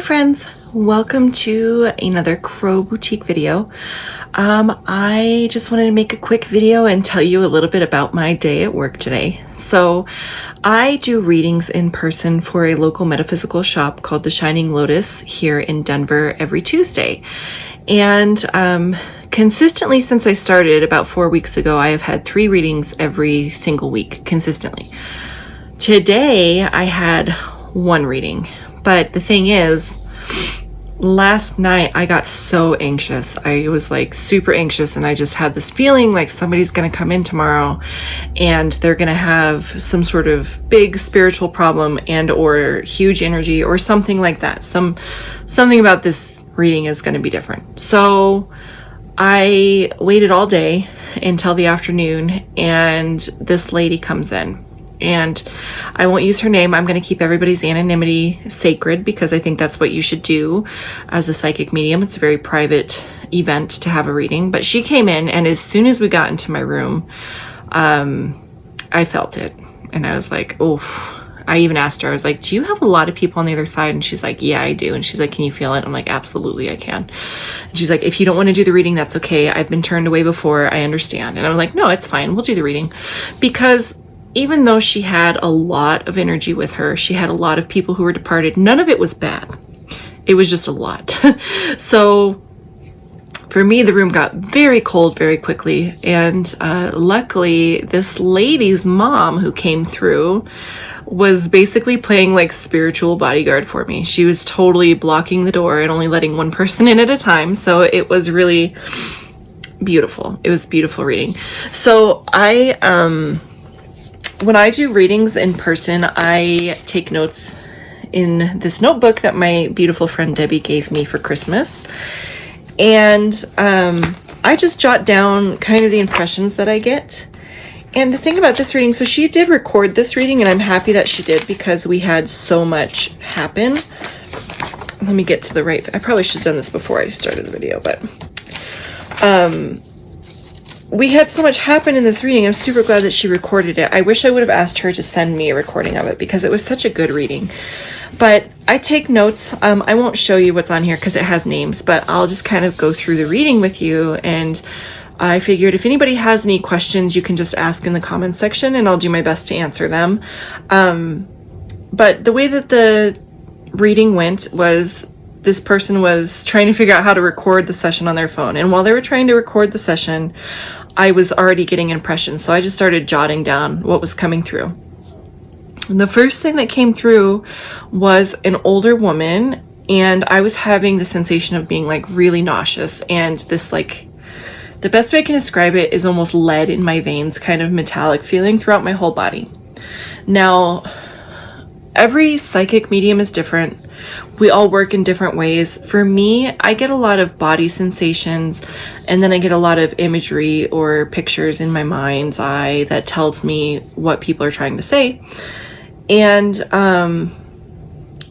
friends, welcome to another Crow Boutique video. I just wanted to make a quick video and tell you a little bit about my day at work today. So I do readings in person for a local metaphysical shop called the Shining Lotus here in Denver every Tuesday. And consistently since I started about 4 weeks ago, I have had 3 readings every single week consistently. Today I had 1 reading. But the thing is, last night I got so anxious. I was like super anxious, and I just had this feeling like somebody's going to come in tomorrow and they're going to have some sort of big spiritual problem and or huge energy or something like that. Something about this reading is going to be different. So I waited all day until the afternoon, and this lady comes in. And I won't use her name. I'm going to keep everybody's anonymity sacred because I think that's what you should do as a psychic medium. It's a very private event to have a reading. But she came in, and as soon as we got into my room, I felt it. And I was like, oof. I even asked her, I was like, do you have a lot of people on the other side? And she's like, yeah, I do. And she's like, can you feel it? I'm like, absolutely, I can. And she's like, if you don't want to do the reading, that's okay. I've been turned away before. I understand. And I was like, no, it's fine. We'll do the reading. Because even though she had a lot of energy with her, she had a lot of people who were departed. None of it was bad. It was just a lot. So for me, the room got very cold very quickly. And luckily, this lady's mom who came through was basically playing like spiritual bodyguard for me. She was totally blocking the door and only letting one person in at a time. So it was really beautiful. It was beautiful reading. So when I do readings in person, I take notes in this notebook that my beautiful friend Debbie gave me for Christmas. And I just jot down kind of the impressions that I get. And the thing about this reading, so she did record this reading, and I'm happy that she did because we had so much happen. Let me get to the right. I probably should have done this before I started the video, but we had so much happen in this reading. I'm super glad that she recorded it. I wish I would have asked her to send me a recording of it because it was such a good reading. But I take notes. I won't show you what's on here because it has names, but I'll just kind of go through the reading with you. And I figured if anybody has any questions, you can just ask in the comments section and I'll do my best to answer them. But the way that the reading went was this person was trying to figure out how to record the session on their phone. And while they were trying to record the session, I was already getting impressions. So I just started jotting down what was coming through. And the first thing that came through was an older woman. And I was having the sensation of being like really nauseous. And this like, the best way I can describe it is almost lead in my veins, kind of metallic feeling throughout my whole body. Now, every psychic medium is different. We all work in different ways. For me, I get a lot of body sensations, and then I get a lot of imagery or pictures in my mind's eye that tells me what people are trying to say. And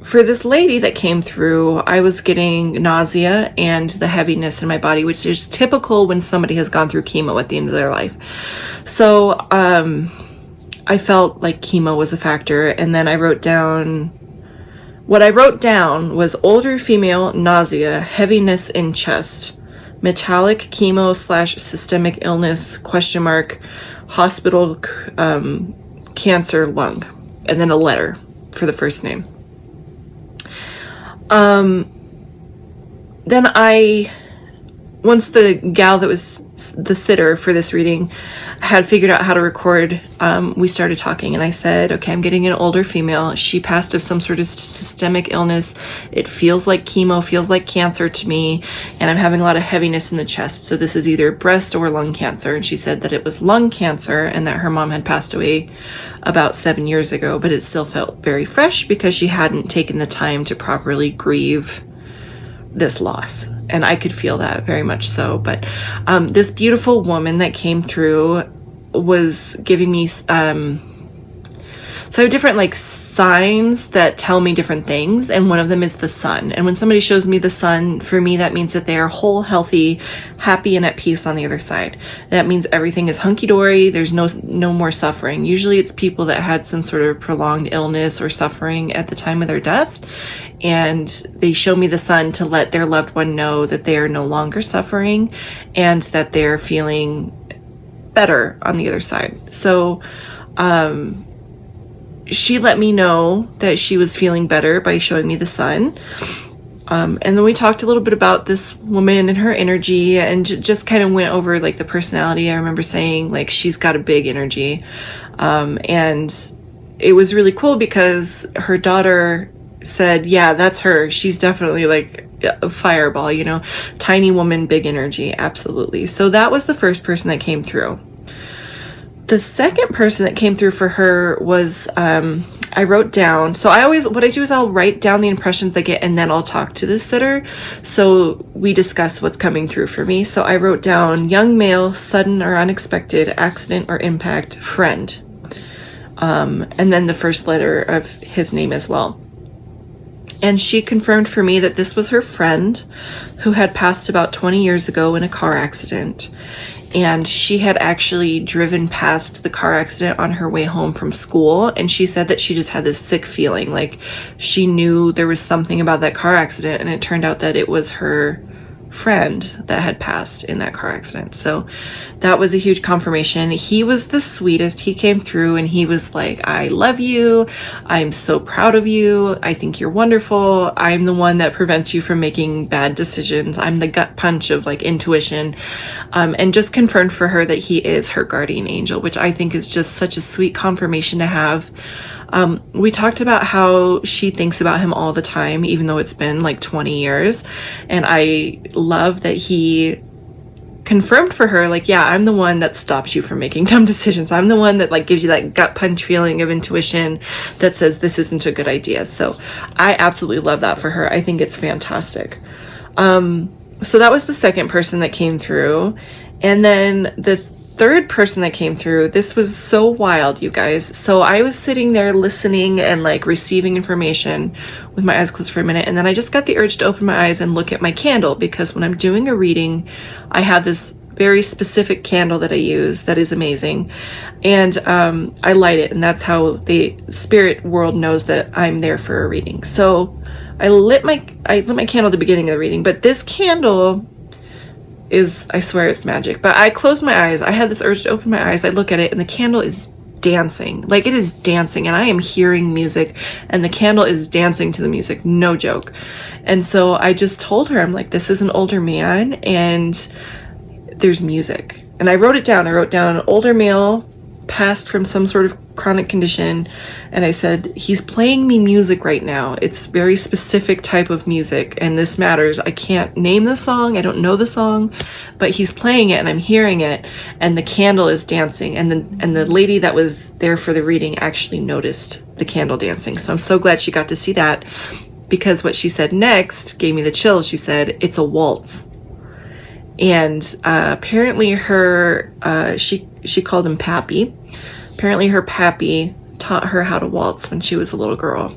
for this lady that came through, I was getting nausea and the heaviness in my body, which is typical when somebody has gone through chemo at the end of their life. So I felt like chemo was a factor, and then I wrote down, what I wrote down was older female, nausea, heaviness in chest, metallic chemo / systemic illness, hospital, cancer, lung, and then a letter for the first name. Then once the gal that was the sitter for this reading had figured out how to record, we started talking, and I said, okay, I'm getting an older female. She passed of some sort of systemic illness. It feels like chemo, feels like cancer to me, and I'm having a lot of heaviness in the chest. So this is either breast or lung cancer. And she said that it was lung cancer and that her mom had passed away about 7 years ago, but it still felt very fresh because she hadn't taken the time to properly grieve this loss. And I could feel that very much so. But this beautiful woman that came through was giving me So I have different like signs that tell me different things, and one of them is the sun. And when somebody shows me the sun, for me that means that they are whole, healthy, happy, and at peace on the other side. That means everything is hunky-dory, there's no more suffering. Usually it's people that had some sort of prolonged illness or suffering at the time of their death, and they show me the sun to let their loved one know that they are no longer suffering and that they're feeling better on the other side. So she let me know that she was feeling better by showing me the sun. And then we talked a little bit about this woman and her energy, and just kind of went over like the personality. I remember saying like she's got a big energy, and it was really cool because her daughter said, yeah, that's her. She's definitely like a fireball, you know, tiny woman, big energy. Absolutely. So that was the first person that came through. The second person that came through for her was, I wrote down, so what I do is I'll write down the impressions I get, and then I'll talk to the sitter. So we discuss what's coming through for me. So I wrote down young male, sudden or unexpected, accident or impact, friend. And then the first letter of his name as well. And she confirmed for me that this was her friend who had passed about 20 years ago in a car accident. And she had actually driven past the car accident on her way home from school. And she said that she just had this sick feeling, like she knew there was something about that car accident. And it turned out that it was her friend that had passed in that car accident. So that was a huge confirmation. He was the sweetest. He came through and he was like, I love you. I'm so proud of you. I think you're wonderful. I'm the one that prevents you from making bad decisions. I'm the gut punch of like intuition. And just confirmed for her that he is her guardian angel, which I think is just such a sweet confirmation to have. We talked about how she thinks about him all the time, even though it's been like 20 years. And I love that he confirmed for her, like, yeah, I'm the one that stops you from making dumb decisions. I'm the one that like gives you that gut punch feeling of intuition that says this isn't a good idea. So I absolutely love that for her. I think it's fantastic. So that was the second person that came through. And then the third person that came through, this was so wild, you guys. So I was sitting there listening and like receiving information with my eyes closed for a minute, and then I just got the urge to open my eyes and look at my candle, because when I'm doing a reading, I have this very specific candle that I use that is amazing, and I light it, and that's how the spirit world knows that I'm there for a reading. So I lit my candle at the beginning of the reading, but this candle is, I swear it's magic. But I closed my eyes. I had this urge to open my eyes. I look at it and the candle is dancing. Like, it is dancing, and I am hearing music, and the candle is dancing to the music. No joke. And so I just told her, I'm like, this is an older man and there's music. And I wrote it down. I wrote down older male, passed from some sort of chronic condition, and I said, he's playing me music right now. It's very specific type of music, and this matters. I can't name the song, I don't know the song, but he's playing it and I'm hearing it, and the candle is dancing, and the lady that was there for the reading actually noticed the candle dancing. So I'm so glad she got to see that, because what she said next gave me the chills. She said, it's a waltz. And apparently her she called him Pappy. Apparently her pappy taught her how to waltz when she was a little girl.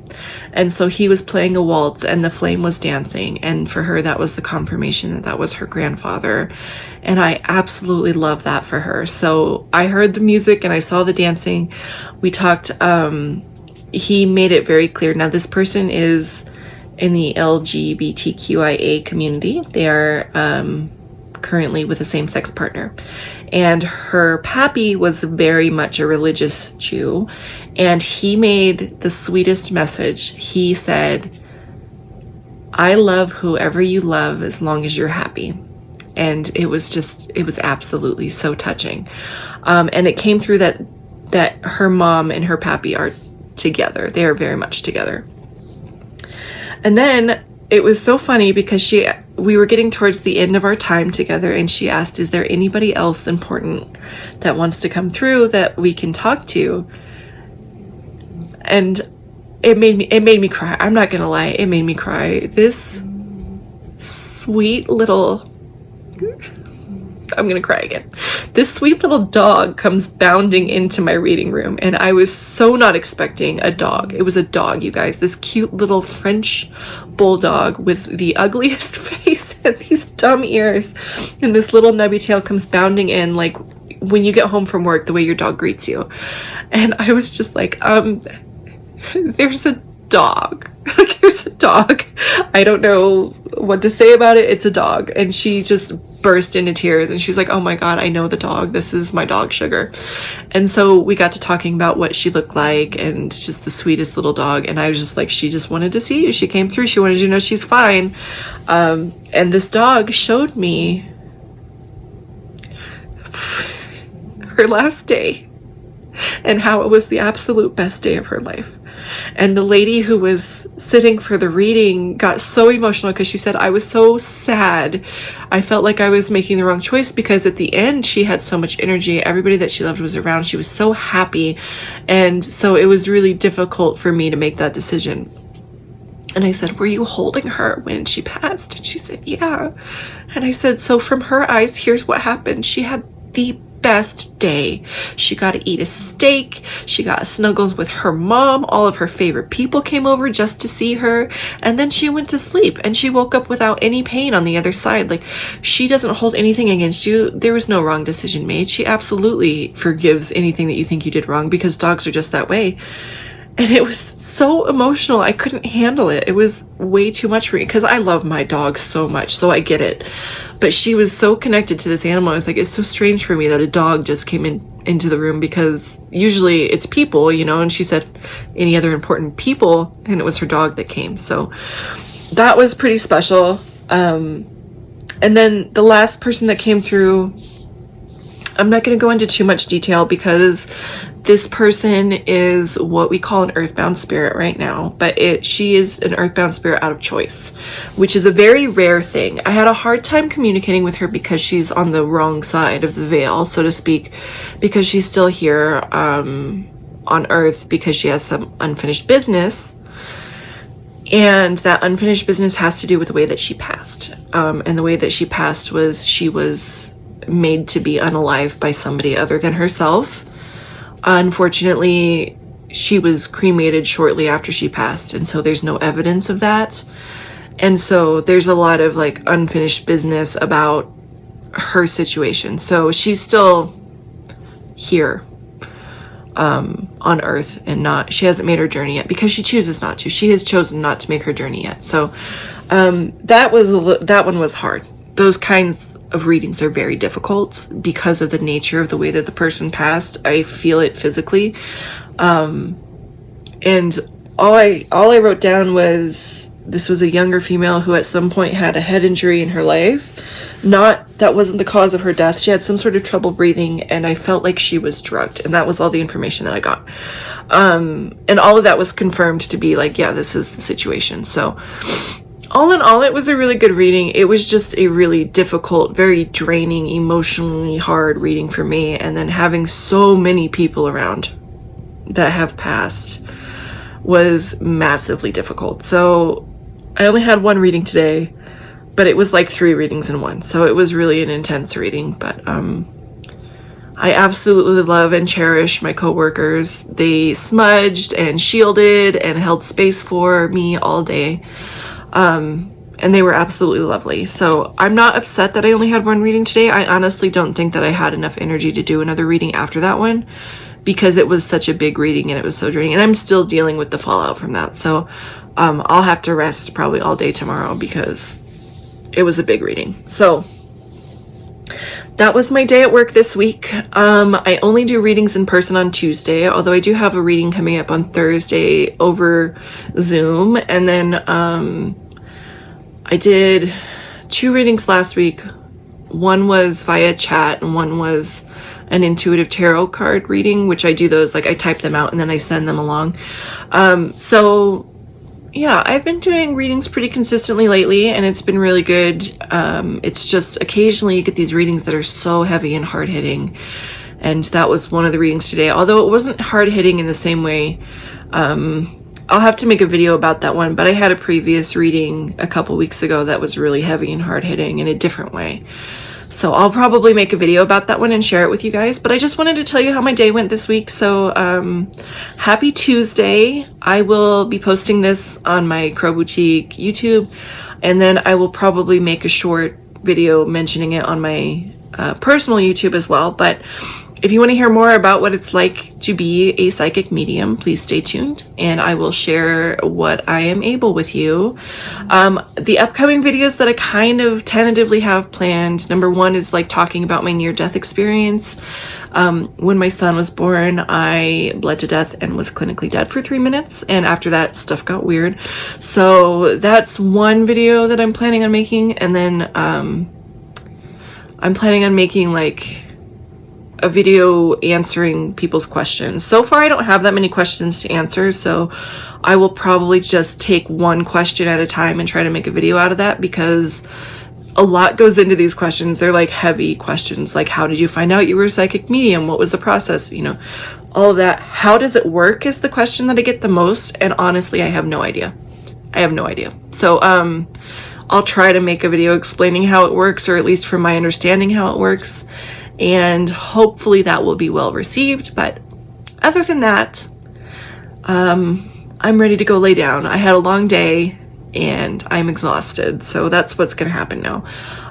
And so he was playing a waltz and the flame was dancing. And for her, that was the confirmation that that was her grandfather. And I absolutely love that for her. So I heard the music and I saw the dancing. We talked, he made it very clear. Now, this person is in the LGBTQIA community. They are currently with a same-sex partner. And her pappy was very much a religious Jew, and he made the sweetest message. He said, I love whoever you love as long as you're happy. And it was absolutely so touching. And it came through that her mom and her pappy are together. They are very much together. And then it was so funny because we were getting towards the end of our time together, and she asked, is there anybody else important that wants to come through that we can talk to? And it made me cry. I'm not gonna lie, it made me cry. This sweet little I'm gonna cry again. This sweet little dog comes bounding into my reading room, and I was so not expecting a dog. It was a dog, you guys. This cute little French bulldog with the ugliest face and these dumb ears, and this little nubby tail comes bounding in like when you get home from work, the way your dog greets you. And I was just like, there's a dog. Like, there's a dog. I don't know what to say about it. It's a dog. And she just burst into tears, and she's like, oh my God, I know the dog. This is my dog, Sugar. And so we got to talking about what she looked like, and just the sweetest little dog. And I was just like, she just wanted to see you. She came through. She wanted you to know she's fine. And this dog showed me her last day and how it was the absolute best day of her life. And the lady who was sitting for the reading got so emotional because she said, I was so sad. I felt like I was making the wrong choice, because at the end she had so much energy. Everybody that she loved was around. She was so happy. And so it was really difficult for me to make that decision. And I said, were you holding her when she passed? And she said, yeah. And I said, so from her eyes, here's what happened. She had the best day. She got to eat a steak. She got snuggles with her mom. All of her favorite people came over just to see her. And then she went to sleep, and she woke up without any pain on the other side. Like, she doesn't hold anything against you. There was no wrong decision made. She absolutely forgives anything that you think you did wrong, because dogs are just that way. And it was so emotional. I couldn't handle it. It was way too much for me, because I love my dog so much, so I get it. But she was so connected to this animal. I was like, it's so strange for me that a dog just came into the room, because usually it's people, you know. And she said any other important people, and it was her dog that came. So that was pretty special. And then the last person that came through, I'm not going to go into too much detail, because this person is what we call an earthbound spirit right now, but she is an earthbound spirit out of choice, which is a very rare thing. I had a hard time communicating with her because she's on the wrong side of the veil, so to speak, because she's still here on Earth, because she has some unfinished business. And that unfinished business has to do with the way that she passed. And the way that she passed was she was made to be unalive by somebody other than herself. Unfortunately, she was cremated shortly after she passed, and so there's no evidence of that. And so there's a lot of like unfinished business about her situation. So she's still here on Earth, and she hasn't made her journey yet, because she chooses not to. She has chosen not to make her journey yet. So that one was hard. Those kinds of readings are very difficult because of the nature of the way that the person passed. I feel it physically. And all I wrote down was, this was a younger female who at some point had a head injury in her life. That wasn't the cause of her death. She had some sort of trouble breathing, and I felt like she was drugged. And that was all the information that I got. And all of that was confirmed to be like, yeah, this is the situation. So all in all, it was a really good reading. It was just a really difficult, very draining, emotionally hard reading for me. And then having so many people around that have passed was massively difficult. So I only had one reading today, but it was like 3 readings in one. So it was really an intense reading. But I absolutely love and cherish my coworkers. They smudged and shielded and held space for me all day. And they were absolutely lovely. So I'm not upset that I only had one reading today. I honestly don't think that I had enough energy to do another reading after that one, because it was such a big reading and it was so draining. And I'm still dealing with the fallout from that. So I'll have to rest probably all day tomorrow, because it was a big reading. So that was my day at work this week. I only do readings in person on Tuesday, although I do have a reading coming up on Thursday over Zoom. And then I did 2 readings last week. One was via chat, and one was an intuitive tarot card reading, which I do those, like I type them out and then I send them along. So yeah, I've been doing readings pretty consistently lately, and it's been really good. It's just occasionally you get these readings that are so heavy and hard-hitting, and that was one of the readings today. Although it wasn't hard-hitting in the same way. I'll have to make a video about that one, but I had a previous reading a couple weeks ago that was really heavy and hard-hitting in a different way. So I'll probably make a video about that one and share it with you guys. But I just wanted to tell you how my day went this week. So happy Tuesday. I will be posting this on my Crow Boutique YouTube, and then I will probably make a short video mentioning it on my personal YouTube as well. But if you want to hear more about what it's like to be a psychic medium, please stay tuned and I will share what I am able with you. The upcoming videos that I kind of tentatively have planned, number one is like talking about my near-death experience. When my son was born, I bled to death and was clinically dead for 3 minutes, and after that stuff got weird. So that's one video that I'm planning on making, and then I'm planning on making like a video answering people's questions. So far I don't have that many questions to answer, so I will probably just take one question at a time and try to make a video out of that, because a lot goes into these questions. They're like heavy questions, like how did you find out you were a psychic medium? What was the process? You know, all of that. How does it work is the question that I get the most, and honestly I have no idea. So I'll try to make a video explaining how it works, or at least from my understanding how it works, and hopefully that will be well received. But other than that, I'm ready to go lay down. I had a long day and I'm exhausted, so that's what's going to happen now.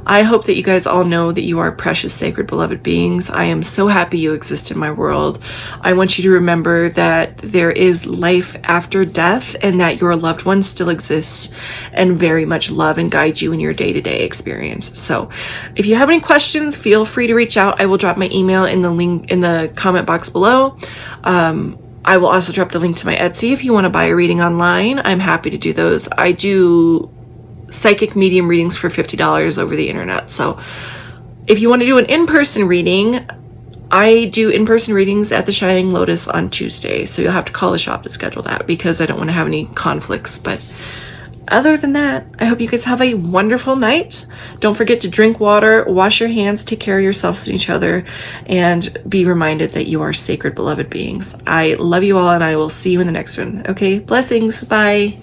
I hope that you guys all know that you are precious, sacred, beloved beings. I am so happy you exist in my world. I want you to remember that there is life after death, and that your loved ones still exist and very much love and guide you in your day-to-day experience. So if you have any questions, feel free to reach out. I will drop my email in the link in the comment box below. I will also drop the link to my Etsy if you want to buy a reading online. I'm happy to do those. I do psychic medium readings for $50 over the internet. So if you want to do an in-person reading, I do in-person readings at the Shining Lotus on Tuesday. So you'll have to call the shop to schedule that, because I don't want to have any conflicts. But other than that, I hope you guys have a wonderful night. Don't forget to drink water, wash your hands, take care of yourselves and each other, and be reminded that you are sacred, beloved beings. I love you all, and I will see you in the next one. Okay, blessings. Bye.